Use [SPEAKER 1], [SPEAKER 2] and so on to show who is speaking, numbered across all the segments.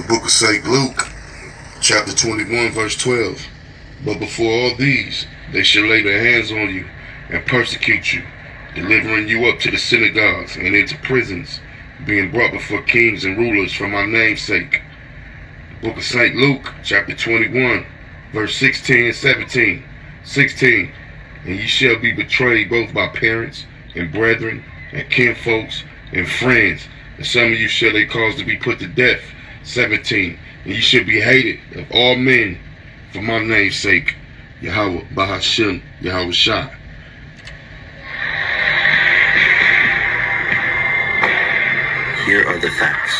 [SPEAKER 1] book of St. Luke, chapter 21, verse 12. But before all these, they shall lay their hands on you and persecute you, delivering you up to the synagogues and into prisons, being brought before kings and rulers for my name's sake. The book of St. Luke, chapter 21, verse 16 and 17. 16. And ye shall be betrayed both by parents and brethren and kinfolks and friends, and some of you shall they cause to be put to death. 17. And ye shall be hated of all men for my name's sake. Yahweh Bahashim Yahweh Shah.
[SPEAKER 2] Here are the facts.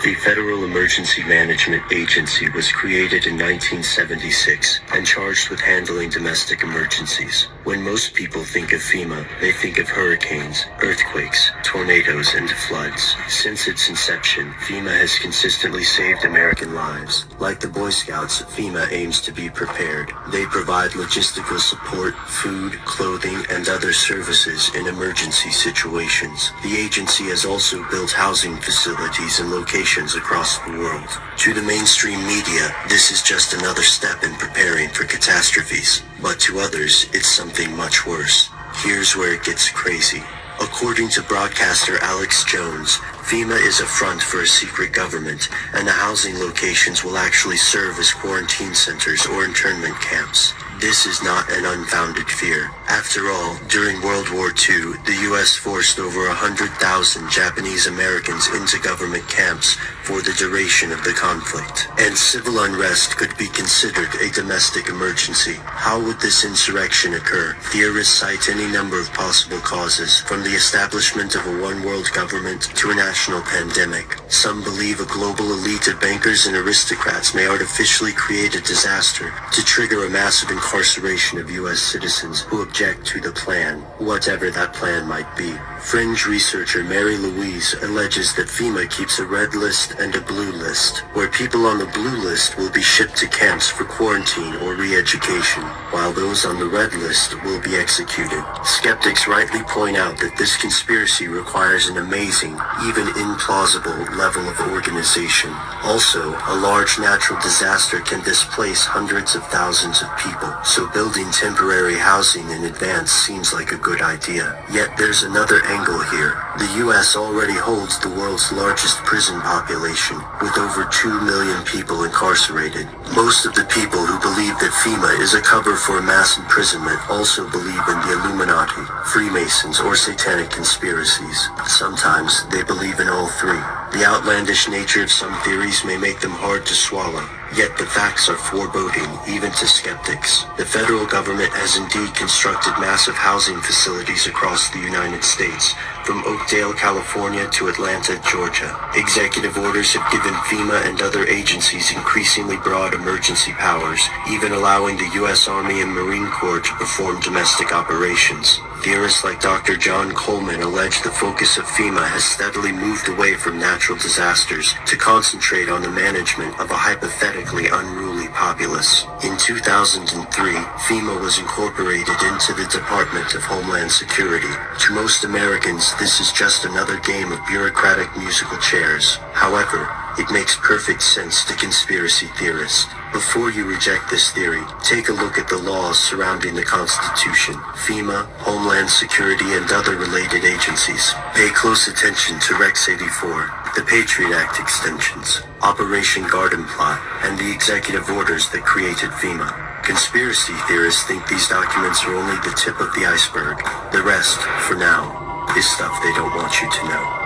[SPEAKER 2] The Federal Emergency Management Agency was created in 1976 and charged with handling domestic emergencies. When most people think of FEMA, they think of hurricanes, earthquakes, tornadoes, and floods. Since its inception, FEMA has consistently saved American lives. Like the Boy Scouts, FEMA aims to be prepared. They provide logistical support, food, clothing, and other services in emergency situations. The agency has also built housing facilities and locations across the world. To the mainstream media, this is just another step in preparing for catastrophes. But to others, it's something much worse. Here's where it gets crazy. According to broadcaster Alex Jones, FEMA is a front for a secret government, and the housing locations will actually serve as quarantine centers or internment camps. This is not an unfounded fear. After all, during World War II, the U.S. forced over 100,000 Japanese Americans into government camps for the duration of the conflict. And civil unrest could be considered a domestic emergency. How would this insurrection occur? Theorists cite any number of possible causes, from the establishment of a one-world government to a national pandemic. Some believe a global elite of bankers and aristocrats may artificially create a disaster to trigger a massive incarceration of U.S. citizens who object to the plan, whatever that plan might be. Fringe researcher Mary Louise alleges that FEMA keeps a red list and a blue list, where people on the blue list will be shipped to camps for quarantine or re-education, while those on the red list will be executed. Skeptics rightly point out that this conspiracy requires an amazing, even implausible level of organization. Also, a large natural disaster can displace hundreds of thousands of people, so building temporary housing in advance seems like a good idea. Yet there's another angle here. The U.S. already holds the world's largest prison population, with over 2 million people incarcerated. Most of the people who believe that FEMA is a cover for mass imprisonment also believe in the Illuminati, Freemasons, or satanic conspiracies. Sometimes they believe in all three. The outlandish nature of some theories may make them hard to swallow, yet the facts are foreboding, even to skeptics. The federal government has indeed constructed massive housing facilities across the United States, from Oakdale, California to Atlanta, Georgia. Executive orders have given FEMA and other agencies increasingly broad emergency powers, even allowing the U.S. Army and Marine Corps to perform domestic operations. Theorists like Dr. John Coleman allege the focus of FEMA has steadily moved away from natural disasters to concentrate on the management of a hypothetically unruly populace. In 2003, FEMA was incorporated into the Department of Homeland Security. To most Americans, this is just another game of bureaucratic musical chairs. However, it makes perfect sense to conspiracy theorists. Before you reject this theory, take a look at the laws surrounding the Constitution, FEMA, Homeland Security, and other related agencies. Pay close attention to Rex 84, the Patriot Act extensions, Operation Garden Plot, and the executive orders that created FEMA. Conspiracy theorists think these documents are only the tip of the iceberg. The rest, for now, is stuff they don't want you to know.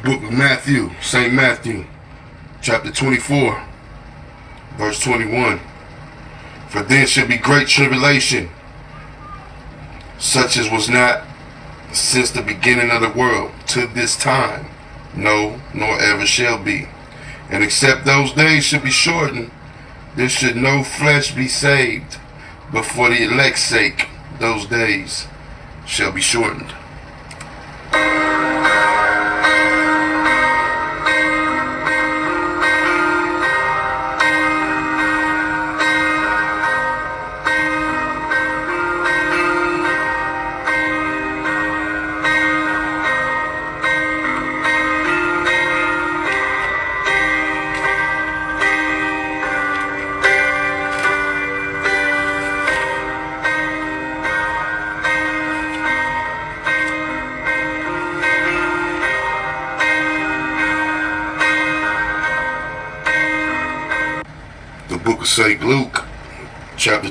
[SPEAKER 1] Book of Matthew, St. Matthew, chapter 24, verse 21. For then shall be great tribulation, such as was not since the beginning of the world to this time, no, nor ever shall be. And except those days should be shortened, there should no flesh be saved, but for the elect's sake those days shall be shortened. book of St. Luke, chapter